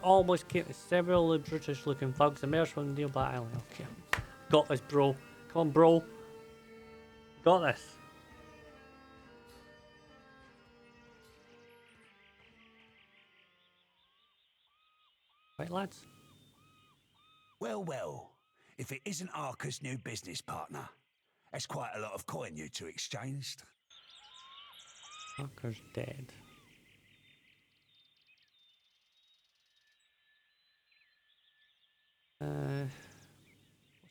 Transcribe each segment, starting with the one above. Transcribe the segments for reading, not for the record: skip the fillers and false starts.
almost came. Several of the British-looking thugs emerged from the nearby island. Okay, got this, bro. Come on, bro. Got this. Right, lads. Well, well. If it isn't Arca's new business partner, that's quite a lot of coin you two exchanged. Arca's dead. What's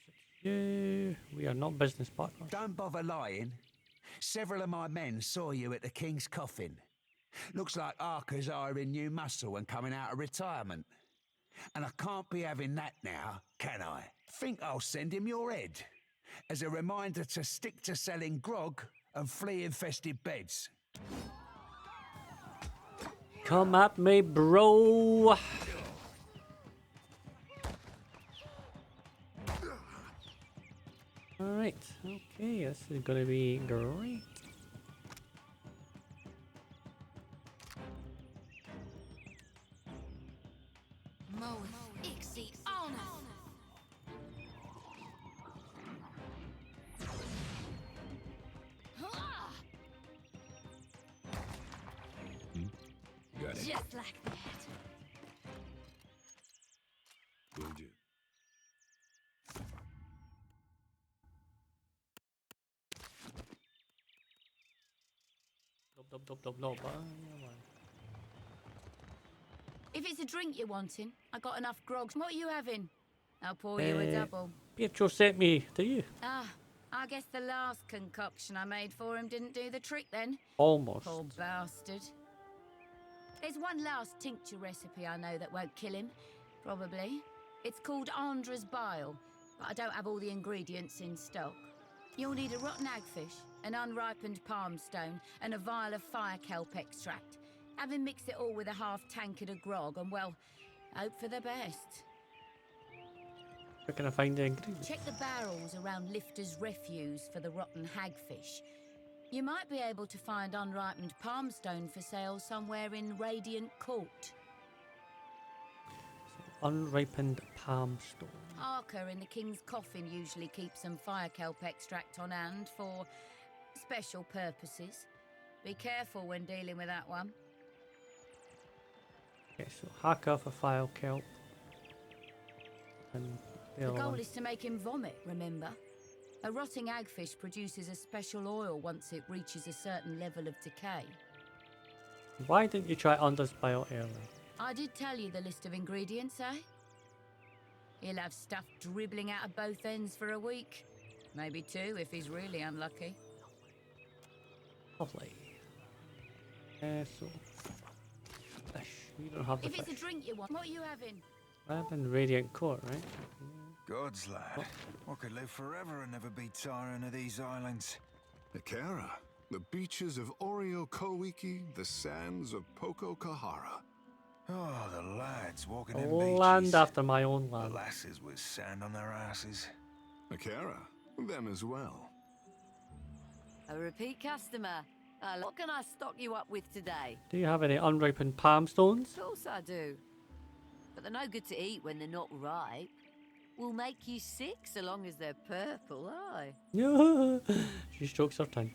it to you? We are not business partners. Don't bother lying. Several of my men saw you at the King's coffin. Looks like Arca's hiring new muscle and coming out of retirement. And I can't be having that now, can I? Think I'll send him your head. As a reminder to stick to selling grog and flea-infested beds. Come at me, bro. Alright, okay, this is gonna be great. Got it. Just like that. Will do. No. If it's a drink you're wanting, I got enough grog. What are you having? I'll pour you a double. Pietro sent me to you. Ah, I guess the last concoction I made for him didn't do the trick then. Almost. Poor bastard. There's one last tincture recipe I know that won't kill him, probably. It's called Andra's Bile, but I don't have all the ingredients in stock. You'll need a rotten hagfish, an unripened palm stone, and a vial of fire kelp extract. Have him mix it all with a half tankard of grog, and well, hope for the best. Where can I find the ingredients? Check the barrels around Lifter's Refuse for the rotten hagfish. You might be able to find unripened palm stone for sale somewhere in Radiant Court. Unripened palm stone. Arca in the King's coffin usually keeps some fire kelp extract on hand for special purposes. Be careful when dealing with that one. Okay, so hack off a file kelp. And The goal is to make him vomit, remember? A rotting hagfish produces a special oil once it reaches a certain level of decay. Why didn't you try Andra's Bile earlier? I did tell you the list of ingredients, eh? He'll have stuff dribbling out of both ends for a week. Maybe two if he's really unlucky. Lovely. So fish. We don't have the If fish. it's a drink you want, what are you having? I have in Radiant Court, right? Gods, lad. I could live forever and never be tiring of these islands. Eora, the beaches of Oreo Kowiki, the sands of Poko Kahara. Oh, the lads walking A in beaches. land after my own The land. lasses with sand on their asses. Eora, them as well. A repeat customer. What can I stock you up with today? Do you have any unripened palm stones? Of course I do. But they're no good to eat when they're not ripe. Will make you sick so long as they're purple, aye. She strokes her tongue.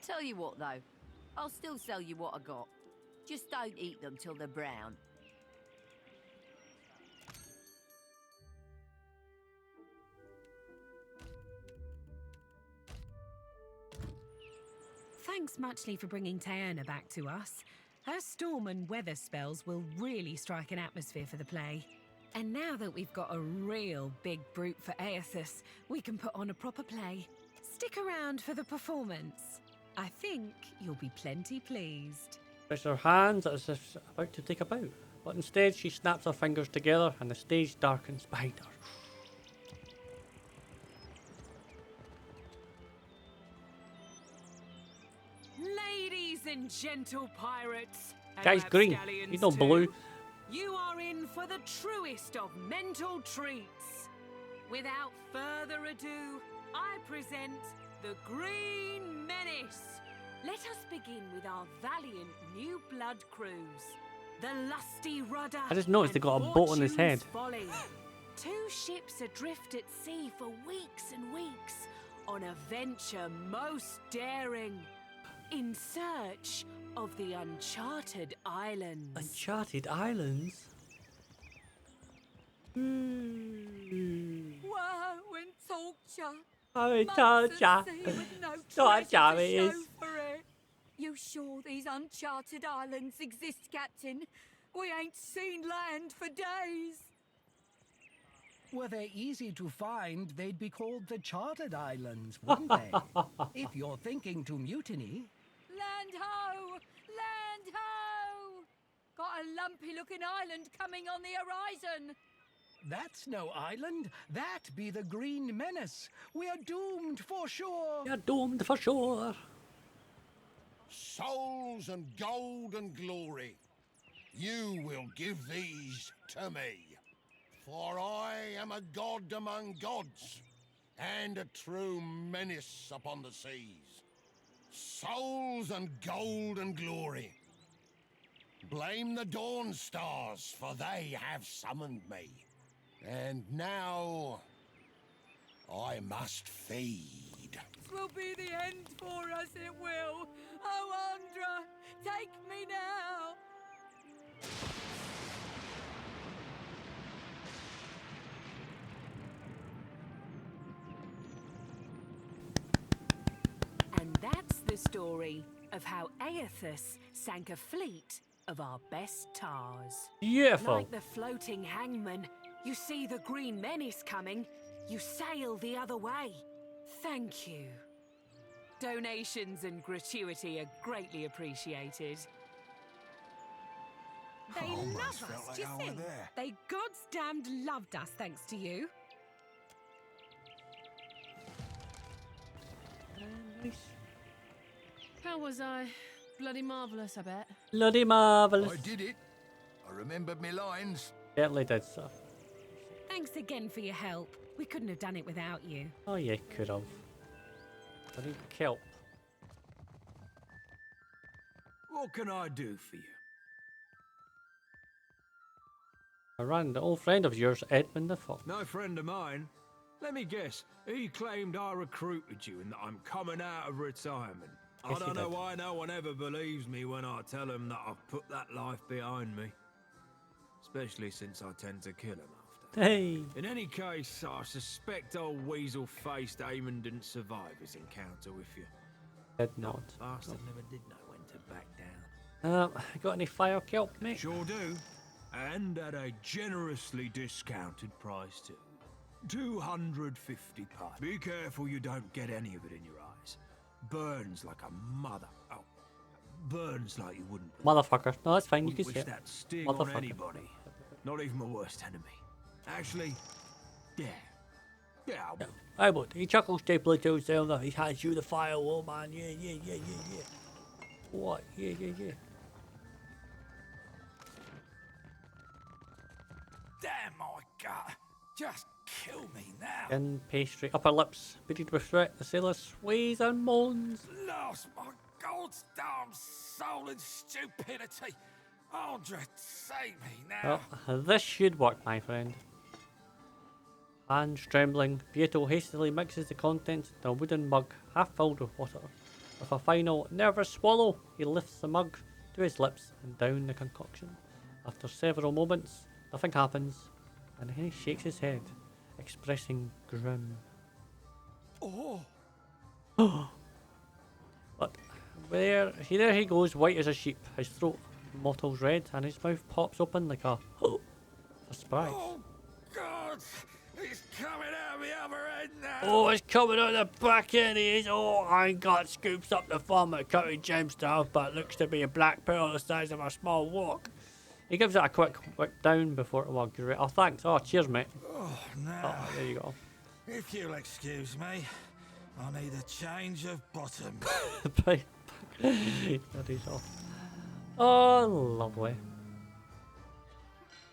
Tell you what, though. I'll still sell you what I got. Just don't eat them till they're brown. Thanks muchly for bringing Taerna back to us. Her storm and weather spells will really strike an atmosphere for the play. And now that we've got a real big brute for Aethys, we can put on a proper play. Stick around for the performance. I think you'll be plenty pleased. Stretches her hands as if she's about to take a bow, but instead she snaps her fingers together and the stage darkens behind her. Ladies and gentle pirates, and Guy's green, rapscallions he's not too, blue. You are in for the truest of mental treats. Without further ado, I present the Green Menace. Let us begin with our valiant new blood crews. the lusty rudder. I just noticed they got a boat on his head. Folly. 2 ships adrift at sea for weeks and weeks on a venture most daring, in search of the uncharted islands. Uncharted Islands? Woe and torture. Oh, Months torture. at sea with no Torture treasure to it is. show for it. You sure these uncharted islands exist, Captain? We ain't seen land for days. Were they easy to find, they'd be called the Chartered Islands, wouldn't they? If you're thinking to mutiny. Land ho! Land ho! Got a lumpy looking island coming on the horizon. That's no island. That be the Green Menace. We are doomed for sure. You're doomed for sure. Souls and gold and glory, you will give these to me. For I am a god among gods, and a true menace upon the seas. Souls and gold and glory. Blame the dawn stars, for they have summoned me. And now I must feed. This will be the end for us, it will. Oh, Andra, take me now. And that's the story of how Aethys sank a fleet of our best tars. Beautiful. Like the floating hangman, you see the Green Menace coming, you sail the other way. Thank you. Donations and gratuity are greatly appreciated. They Almost love felt us, like do you I were think? there. They God's damned loved us thanks to you. Nice. How was I? Bloody marvellous, I bet. Bloody marvellous. I did it. I remembered my lines. Certainly did, sir. Thanks again for your help. We couldn't have done it without you. Oh, you could have. I need kelp. What can I do for you? I ran the old friend of yours, Edmund the Fox. No friend of mine. Let me guess. He claimed I recruited you and that I'm coming out of retirement. Yes, I don't he know did. why no one ever believes me when I tell him that I've put that life behind me. Especially since I tend to kill him after. Hey. In any case, I suspect old weasel-faced Eamon didn't survive his encounter with you. Did not. Bastard never did know when to back down. Got any fire kelp, mate? Sure do. And at a generously discounted price too. 250 pounds. Be careful you don't get any of it in your eyes. Burns like a mother. Oh, burns like you wouldn't. Motherfucker. No, that's fine. You can Wouldn't see wish it. that sting on Motherfucker. anybody. Not even my worst enemy. Actually, yeah. Yeah, I would. I would. He chuckles deeply to himself that he hands you the fire, oh man. Yeah, yeah, yeah, yeah, yeah. What? Yeah, yeah, yeah. Damn my gut. Just kill me now. In pastry, upper lips, beaded with sweat, the sailor sways and moans. Lost my god's damn soul in stupidity. Andra, save me now. Well, this should work, my friend. Hands trembling, Beato hastily mixes the contents in a wooden mug half filled with water. With a final nervous swallow, he lifts the mug to his lips and down the concoction. After several moments, nothing happens, and then he shakes his head, expressing grim. Oh. But there he goes, white as a sheep, his throat mottles red, and his mouth pops open like a surprise. Oh, God. He's coming out the other end now. Oh, it's coming out the back end, he is. Oh, I got scoops up the farm at Cutting Gemstone, but looks to be a black pearl the size of a small walk. He gives it a quick whip down before it walks great. Oh, thanks. Oh, cheers, mate. Oh, no. Oh, there you go. If you'll excuse me, I need a change of bottom. Right. That is off. Oh, lovely.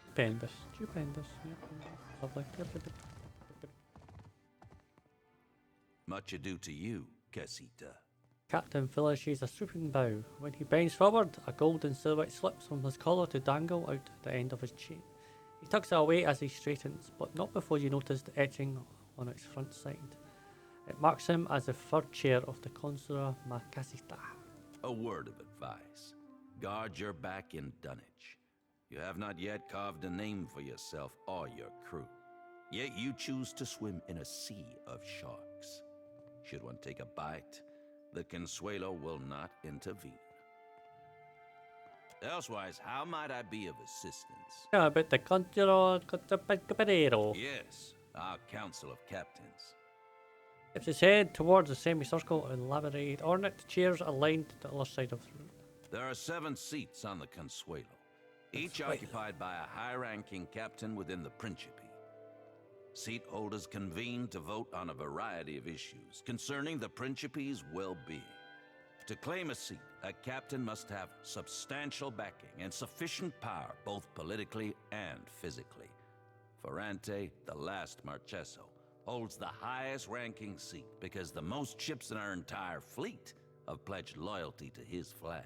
Stupendous. Stupendous. Yep. Lovely. Yep, yep, yep. Much ado to you, Casita. Captain flourishes a swooping bow. When he bends forward, a golden silhouette slips from his collar to dangle out the end of his chain. He tucks it away as he straightens, but not before you notice the etching on its front side. It marks him as the third chair of the Consular Macasita. A word of advice. Guard your back in dunnage. You have not yet carved a name for yourself or your crew. Yet you choose to swim in a sea of sharks. Should one take a bite, the Consuelo will not intervene. Elsewise, how might I be of assistance? Yeah, but the Consular Caballero. Yes, our Council of Captains. Tips his head towards the semicircle and elaborated ornate chairs aligned to the other side of the room. There are 7 seats on the Consuelo, each occupied by a high-ranking captain within the Principe. Seat holders convene to vote on a variety of issues concerning the Principe's well-being. To claim a seat, a captain must have substantial backing and sufficient power both politically and physically. Ferrante, the last Marcheso, holds the highest ranking seat because the most ships in our entire fleet have pledged loyalty to his flag.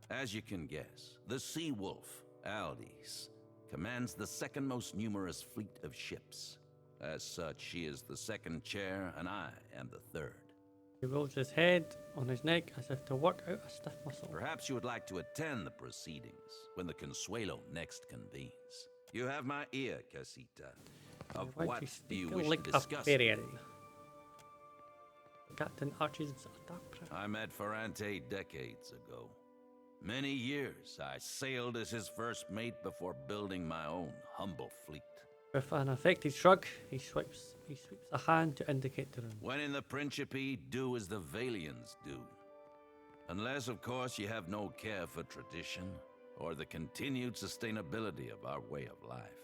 As you can guess, the Sea Wolf, Aldis, commands the second most numerous fleet of ships. As such, she is the second chair and I am the third. He rolls his head on his neck as if to work out a stiff muscle. Perhaps you would like to attend the proceedings when the Consuelo next convenes. You have my ear, Casita. Of what do you wish to discuss? Captain arches a I met Ferrante decades ago. Many years I sailed as his first mate before building my own humble fleet. With an affected shrug, he sweeps a hand to indicate the room. When in the Principe, do as the Valians do. Unless, of course, you have no care for tradition or the continued sustainability of our way of life,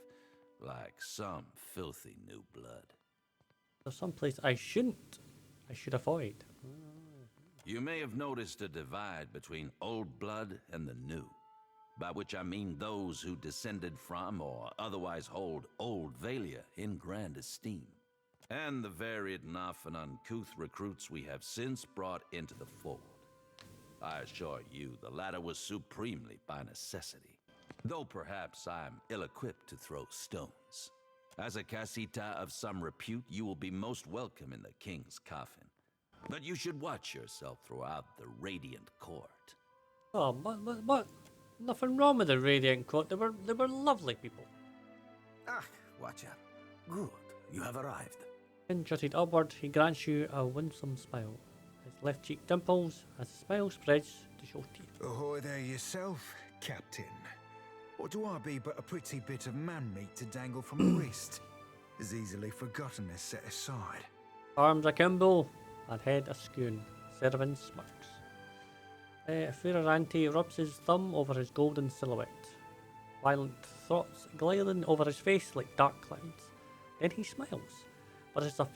like some filthy new blood. There's some place I should avoid. You may have noticed a divide between old blood and the new, by which I mean those who descended from or otherwise hold old Valia in grand esteem, and the varied and often uncouth recruits we have since brought into the fold. I assure you the latter was supremely by necessity, though perhaps I'm ill-equipped to throw stones. As a casita of some repute, you will be most welcome in the king's coffin. But you should watch yourself throughout the Radiant Court. Oh, what? Nothing wrong with the Radiant Court. They were lovely people. Ah, Watcher. Good. You have arrived. Then jutted upward, he grants you a winsome smile. His left cheek dimples as the smile spreads to show teeth. Ahoy there yourself, Captain. What do I be but a pretty bit of man meat to dangle from a wrist? As easily forgotten as set aside. Arms akimbo and head askew. Servant smirks. Ferrante rubs his thumb over his golden silhouette. Violent thoughts gliding over his face like dark clouds. Then he smiles, but it's a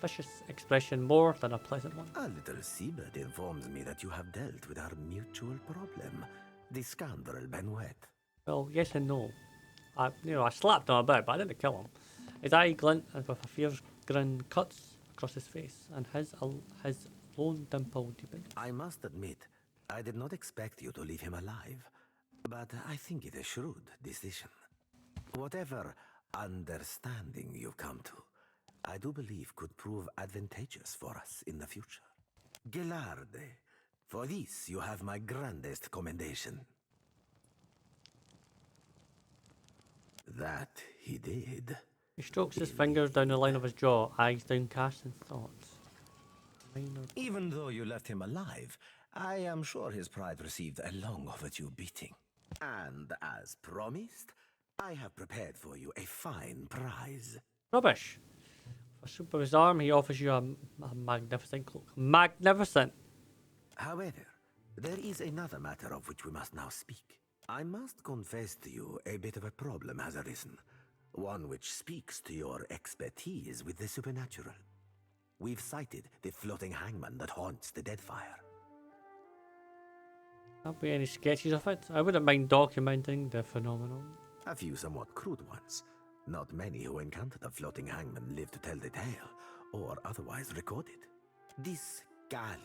vicious expression more than a pleasant one. A little seabird informs me that you have dealt with our mutual problem, the scoundrel Benuet. Well, yes and no. I slapped him about, but I didn't kill him. His eye glint and with a fierce grin cuts across his face, and his lone dimple deepens. I must admit, I did not expect you to leave him alive, but I think it a shrewd decision. Whatever understanding you've come to, I do believe could prove advantageous for us in the future. Gelarde, for this you have my grandest commendation. That he did. He strokes his fingers down the line of his jaw, eyes downcast in thoughts. Even though you left him alive, I am sure his pride received a long overdue beating. And as promised, I have prepared for you a fine prize. Rubbish. For soup of his arm, he offers you a magnificent cloak. Magnificent! However, there is another matter of which we must now speak. I must confess to you a bit of a problem has arisen. One which speaks to your expertise with the supernatural. We've sighted the floating hangman that haunts the Deadfire. Have we any sketches of it? I wouldn't mind documenting the phenomenon. A few somewhat crude ones. Not many who encounter the floating hangman live to tell the tale, or otherwise record it. This galleon,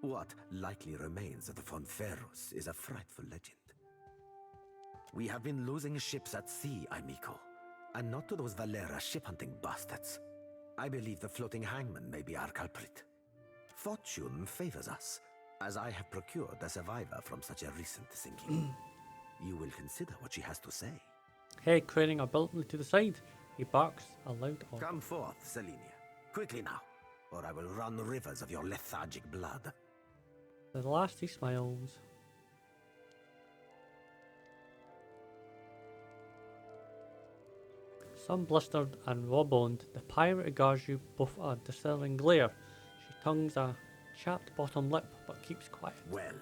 What likely remains of the ThomFnG is a frightful legend. We have been losing ships at sea, amico. And not to those Valera ship-hunting bastards. I believe the floating hangman may be our culprit. Fortune favors us, as I have procured a survivor from such a recent sinking. You will consider what she has to say. Head craning abruptly to the side, he barks a loud order. Come forth, Selenia. Quickly now, or I will run rivers of your lethargic blood. At last he smiles. Sun blistered and raw-boned, the pirate regards you both a discerning glare. She tongues a chapped bottom lip, but keeps quiet. Well,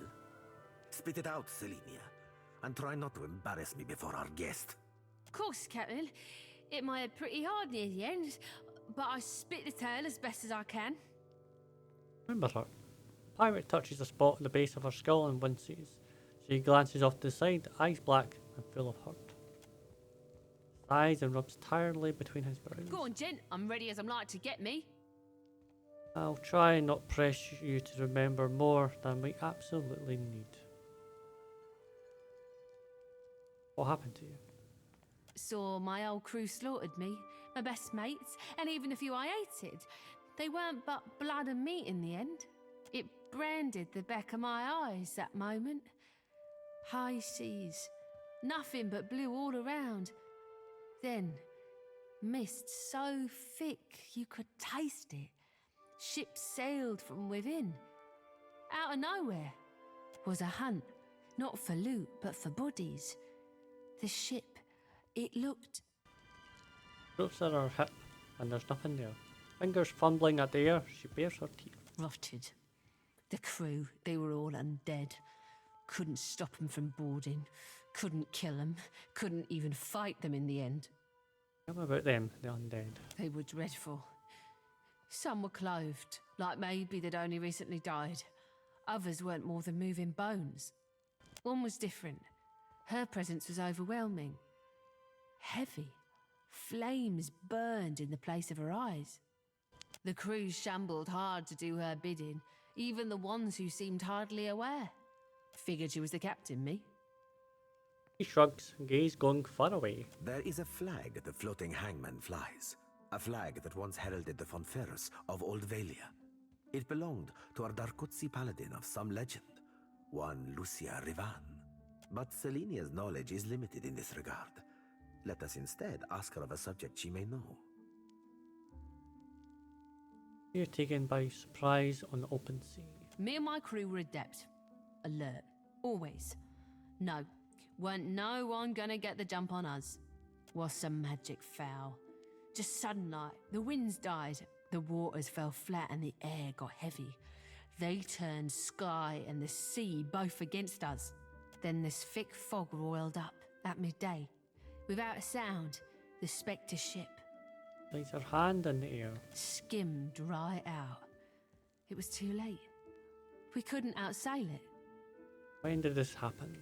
spit it out, Selenia, and try not to embarrass me before our guest. Of course, Captain. Hit my head pretty hard near the end, but I spit the tail as best as I can. Remember her. Pirate touches a spot at the base of her skull and winces. She glances off to the side, eyes black and full of hurt. Sighs and rubs tiredly between his brows. Go on, gent. I'm ready as I'm like to get me. I'll try and not press you to remember more than we absolutely need. What happened to you? Saw my old crew slaughtered me, my best mates, and even the few I hated. They weren't but blood and meat in the end. It branded the back of my eyes that moment. High seas, nothing but blue all around. Then, mist so thick you could taste it. Ships sailed from within. Out of nowhere was a hunt, not for loot, but for bodies. The ship, it looked... Looks at her hip, and there's nothing there. Fingers fumbling at the air, she bares her teeth. Rotted. The crew, they were all undead. Couldn't stop them from boarding. Couldn't kill them. Couldn't even fight them in the end. Tell me about them, the undead. They were dreadful. Some were clothed, like maybe they'd only recently died. Others weren't more than moving bones. One was different. Her presence was overwhelming. Heavy. Flames burned in the place of her eyes. The crew shambled hard to do her bidding, even the ones who seemed hardly aware. Figured she was the captain, me. He shrugs, gaze going far away. There is a flag the floating hangman flies. A flag that once heralded the ThomFnG of Old Valia. It belonged to a Darkotsi paladin of some legend, one Lucia Rivan. But Selenia's knowledge is limited in this regard. Let us instead ask her of a subject she may know. You're taken by surprise on the open sea. Me and my crew were adept. Alert. Always. No. Weren't no one gonna get the jump on us. Was some magic foul. Just sudden like, the winds died, the waters fell flat and the air got heavy. They turned sky and the sea both against us. Then this thick fog roiled up at midday. Without a sound, the Spectre ship Lays her hand in the air. skimmed right out. It was too late. We couldn't outsail it. When did this happen?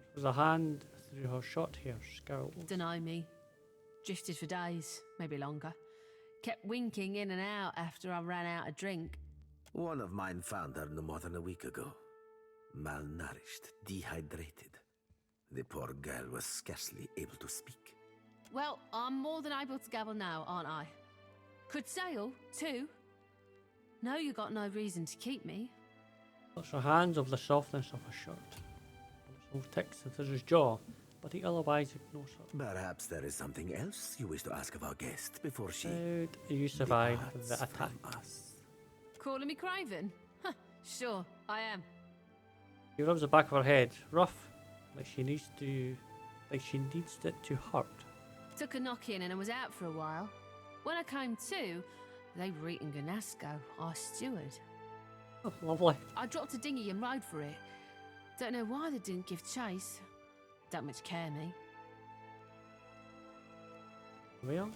She was a hand through her short hair, scowled. Dunno me. Drifted for days, maybe longer. Kept winking in and out after I ran out of drink. One of mine found her no more than a week ago. Malnourished, dehydrated. The poor girl was scarcely able to speak. Well, I'm more than able to gabble now, aren't I? Could sail, too. No, you got no reason to keep me. Puts her hands over the softness of her shirt. Some ticks into his jaw, but he otherwise ignores her. Perhaps there is something else you wish to ask of our guest before she... How do you survive the attack? Us. Calling me Craven? Huh, sure, I am. He rubs the back of her head, rough, like she needs it to hurt. Took a knock in and I was out for a while. When I came to, they were eating Ganasco, our steward. Oh, lovely. I dropped a dinghy and rode for it. Don't know why they didn't give chase. Don't much care me. Well,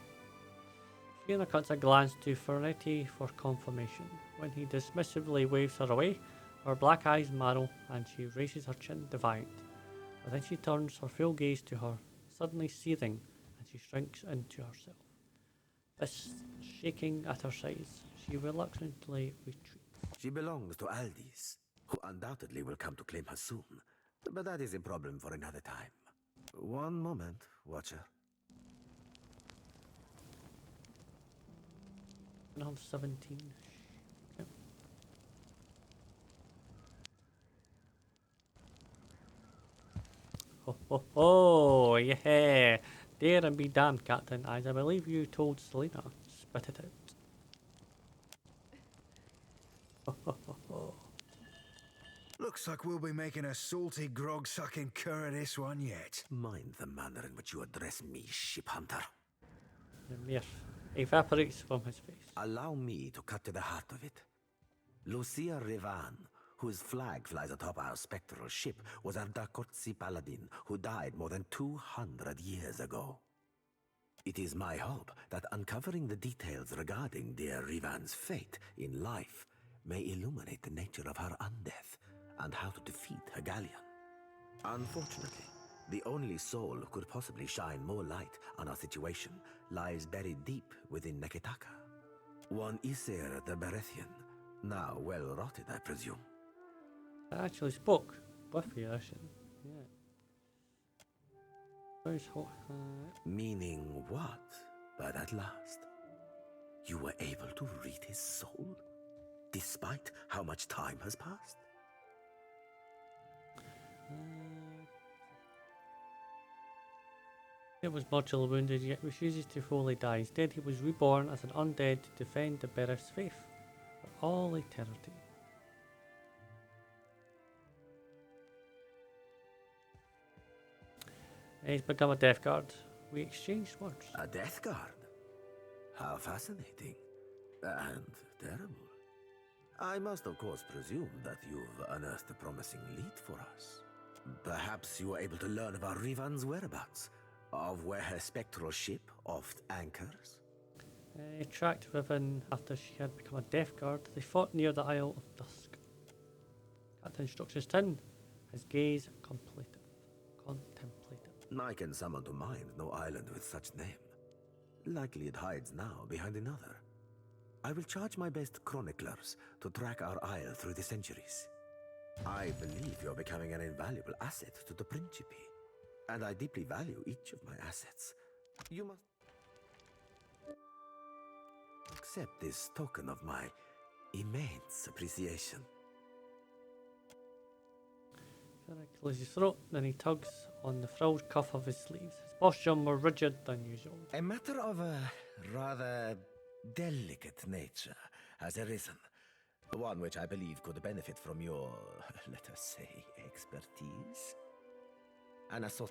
Fiona cuts a glance to Fernetti for confirmation. When he dismissively waves her away, her black eyes narrow and she raises her chin defiant. But then she turns her full gaze to her, suddenly seething, and she shrinks into herself. Fists shaking at her sides, she reluctantly retreats. She belongs to Aldis, who undoubtedly will come to claim her soon. But that is a problem for another time. One moment, Watcher. I have 17. Okay. Oh, yeah. Dare and be damned, Captain, as I believe you told Selena. Spit it out. Looks like we'll be making a salty grog-sucking cur of this one yet. Mind the manner in which you address me, ship hunter. The mere evaporates from his face. Allow me to cut to the heart of it. Lucia Rivan, whose flag flies atop our spectral ship, was a Dakotsi paladin who died more than 200 years ago. It is my hope that uncovering the details regarding dear Rivan's fate in life may illuminate the nature of her undeath and how to defeat her galleon. Unfortunately, the only soul who could possibly shine more light on our situation lies buried deep within Neketaka. One Iser the Berethian, now well rotted, I presume. I actually spoke with the Russian. Yeah. Where's Meaning what by that last? You were able to read his soul, despite how much time has passed? He was mortally wounded, yet refuses to fully die. Instead, he was reborn as an undead to defend the Bereth's faith for all eternity. He's become a Death Guard. We exchanged words. A Death Guard? How fascinating. And terrible. I must of course presume that you've unearthed a promising lead for us. Perhaps you were able to learn about Rivan's whereabouts, of where her spectral ship oft anchors? He tracked Riven after she had become a Death Guard. They fought near the Isle of Dusk. Captain strokes his chin, his gaze contemplative. I can summon to mind no island with such name. Likely it hides now behind another. I will charge my best chroniclers to track our isle through the centuries. I believe you're becoming an invaluable asset to the Principe, and I deeply value each of my assets. You must accept this token of my immense appreciation. Fenric clears his throat, then he tugs on the frilled cuff of his sleeves. His posture more rigid than usual. A matter of a rather delicate nature has arisen. One which I believe could benefit from your, let us say, expertise.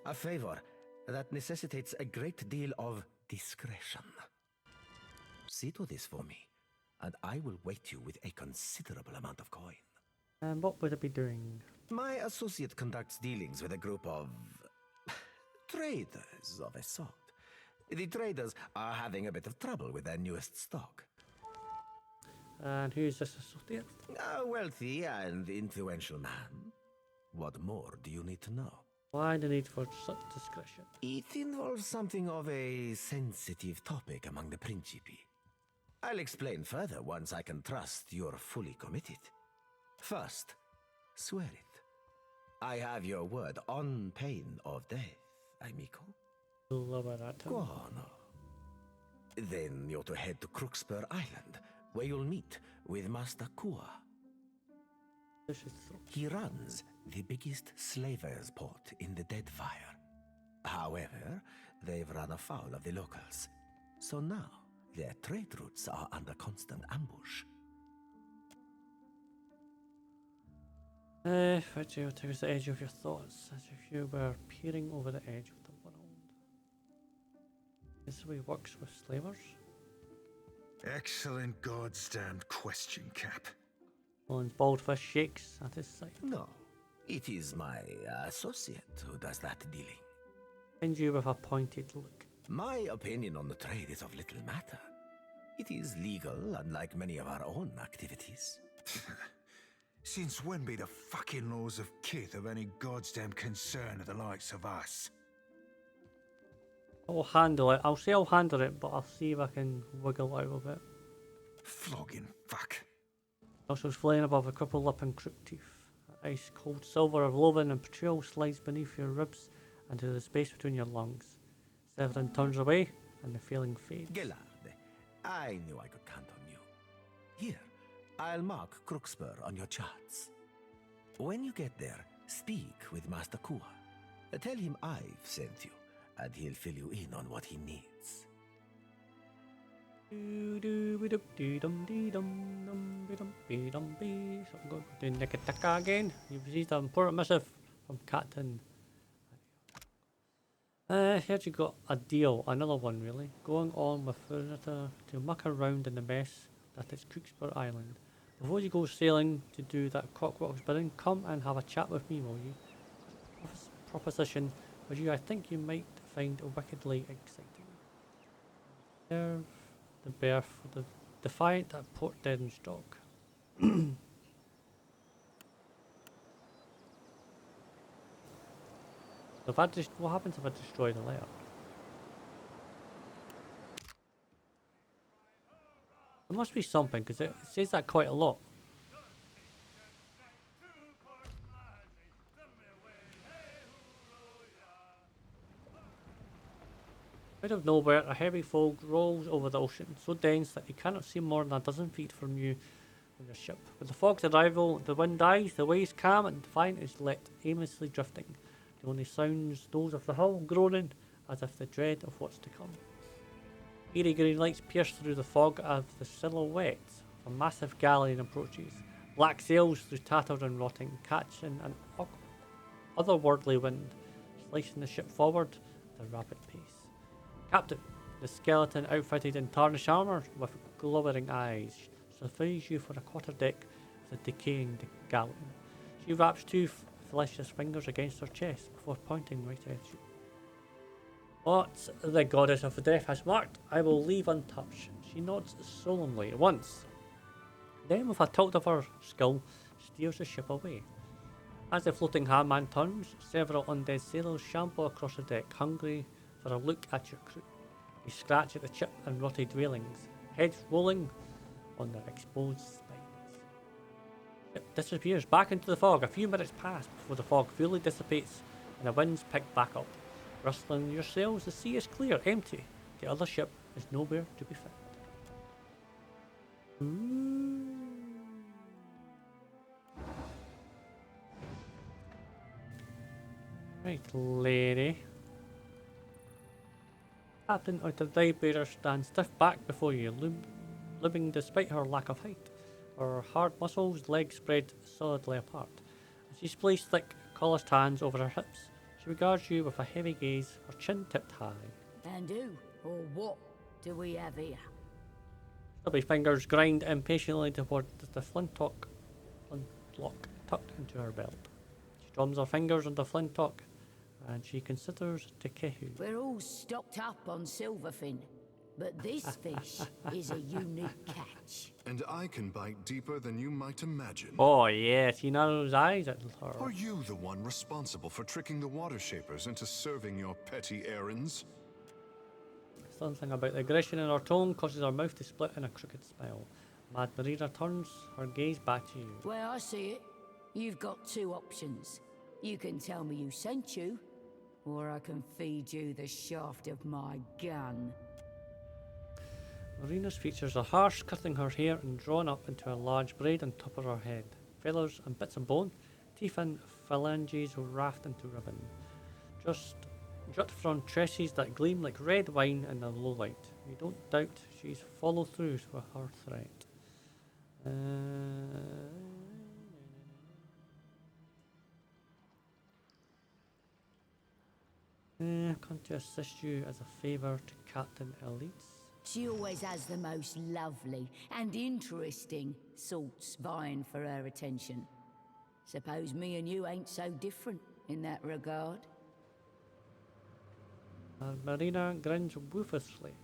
A favor that necessitates a great deal of discretion. See to this for me, and I will weight you with a considerable amount of coin. And what would it be doing? My associate conducts dealings with a group of traders of a sort. The traders are having a bit of trouble with their newest stock. And who's this associate? A wealthy and influential man. What more do you need to know? Why the need for such discretion? It involves something of a sensitive topic among the Principi. I'll explain further once I can trust you're fully committed. First, swear it. I have your word on pain of death, amico. Buono. Then you're to head to Crookspur Island, where you'll meet with Master Kua. He runs the biggest slavers' port in the Deadfire. However, they've run afoul of the locals. So now, their trade routes are under constant ambush. Fetchio takes the edge of your thoughts, as if you were peering over the edge of the world. This is the way it works with slavers. Excellent goddamned question, Cap. Owen's bald fish shakes at his side. No, it is my associate who does that dealing. And you with a pointed look. My opinion on the trade is of little matter. It is legal, unlike many of our own activities. Since when be the fucking laws of Kith of any goddamn concern of the likes of us? I'll handle it. I'll say I'll handle it, but I'll see if I can wiggle out of it. Flogging fuck. nostrils flaring above a crippled lip and crooked teeth. Ice cold silver of loathing and betrayal slides beneath your ribs into the space between your lungs. Severin turns away, and the feeling fades. Gellarde, I knew I could count on you. Here, I'll mark Crookspur on your charts. When you get there, speak with Master Kua. Tell him I've sent you, and he'll fill you in on what he needs. So I'm going to Nikitaka again. You've received an important missive from Captain. Here you got a deal, another one really. Going on with Furniture to muck around in the mess that is Crookspur Island. Before you go sailing to do that cockroach bidding, come and have a chat with me, will you? Proposition which I think you might find wickedly exciting. Serve the berth for the Defiant at Port Deadstock. If I what happens if I destroy the layout? There must be something, because it says that quite a lot. Out of nowhere, a heavy fog rolls over the ocean, so dense that you cannot see more than a dozen feet from you on your ship. With the fog's arrival, the wind dies, the waves calm, and Defiant is let aimlessly drifting. The only sounds those of the hull groaning, as if the dread of what's to come. Eerie green lights pierce through the fog as the silhouette of a massive galleon approaches. Black sails through tattered and rotting, catching an otherworldly wind, slicing the ship forward at a rapid pace. Captain, the skeleton outfitted in tarnished armour with glowering eyes, surveys you for a quarter-deck of the decaying galleon. She wraps two fleshless fingers against her chest before pointing right at you. What the goddess of death has marked, I will leave untouched. She nods solemnly once. Then, with a tilt of her skull, steers the ship away. As the floating handman turns, several undead sailors shamble across the deck, hungry for a look at your crew. They scratch at the chip and rotted railings, heads rolling on their exposed spines. It disappears back into the fog. A few minutes pass before the fog fully dissipates and the winds pick back up. Rustling your sails, the sea is clear, empty. The other ship is nowhere to be found. Right, lady. Captain of the Divebearer stands stiff back before you, looming despite her lack of height. Her hard muscles, legs spread solidly apart. As she displays thick, calloused hands over her hips, she regards you with a heavy gaze, her chin tipped high. And who, or what, do we have here? Stubby fingers grind impatiently toward the flintlock tucked into her belt. She drums her fingers on the flintlock, and she considers Tekehu. We're all stocked up on silverfin, but this fish is a unique catch. And I can bite deeper than you might imagine. Oh yes, he narrows eyes at her. Are you the one responsible for tricking the water shapers into serving your petty errands? Something about the aggression in her tone causes her mouth to split in a crooked smile. Mad Morena turns her gaze back to you. Well, I see it. You've got two options. You can tell me who sent you, or I can feed you the shaft of my gun. Morena's features are harsh, cutting her hair and drawn up into a large braid on top of her head. Feathers and bits of bone, teeth and phalanges raft into ribbon. Just jut from tresses that gleam like red wine in the low light. You don't doubt she's followed through with her threat. Come to assist you as a favour to Captain Elise. She always has the most lovely and interesting sorts vying for her attention. Suppose me and you ain't so different in that regard. Morena grins ruthlessly.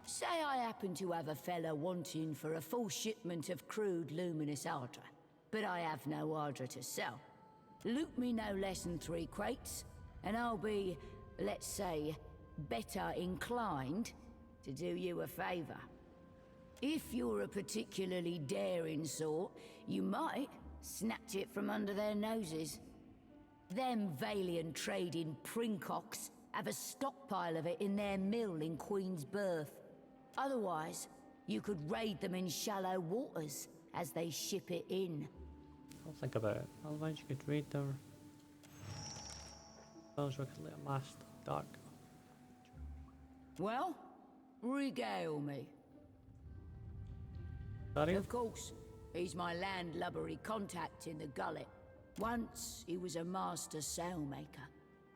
Say I happen to have a fella wanting for a full shipment of crude luminous ardra, but I have no ardra to sell. Loot me no less than 3 crates, and I'll be, let's say, better inclined to do you a favour. If you're a particularly daring sort, you might snatch it from under their noses. Them Valian trading princocks have a stockpile of it in their mill in Queen's Berth. Otherwise, you could raid them in shallow waters as they ship it in. I'll think about it. Otherwise, you could raid their spells. We could let a master dark. Well, regale me. Sorry? Of course, he's my landlubbery contact in the gullet. Once he was a master sailmaker.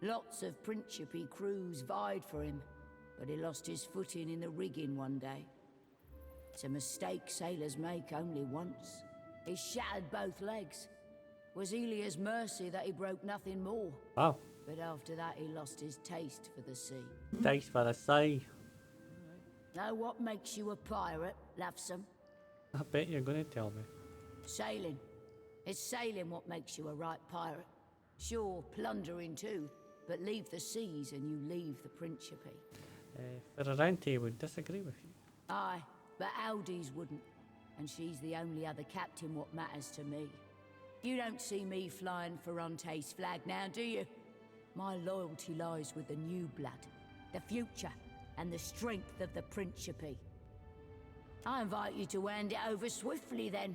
Lots of Principe crews vied for him, but he lost his footing in the rigging one day. It's a mistake sailors make only once. He shattered both legs. Was Elia's mercy that he broke nothing more. Wow. But after that he lost his taste for the sea. Taste for the sea. Know what makes you a pirate, Lovesome? I bet you're going to tell me. Sailing. It's sailing what makes you a right pirate. Sure, plundering too, but leave the seas and you leave the Principe. Ferrante would disagree with you. Aye, but Aldi's wouldn't. And she's the only other captain what matters to me. You don't see me flying Ferrante's flag now, do you? My loyalty lies with the new blood, the future, and the strength of the Principe. I invite you to hand it over swiftly, then.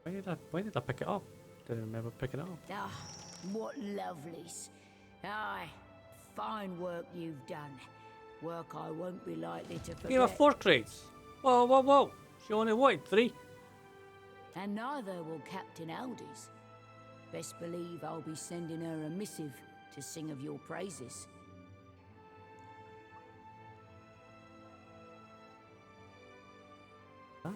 Why did I pick it up? Didn't remember picking it up. Ah, what lovelies. Aye, fine work you've done. Work I won't be likely to forget. Give her 4 crates. Whoa, whoa, whoa. She only wanted 3. And neither will Captain Aldi's. Best believe I'll be sending her a missive to sing of your praises. Ah.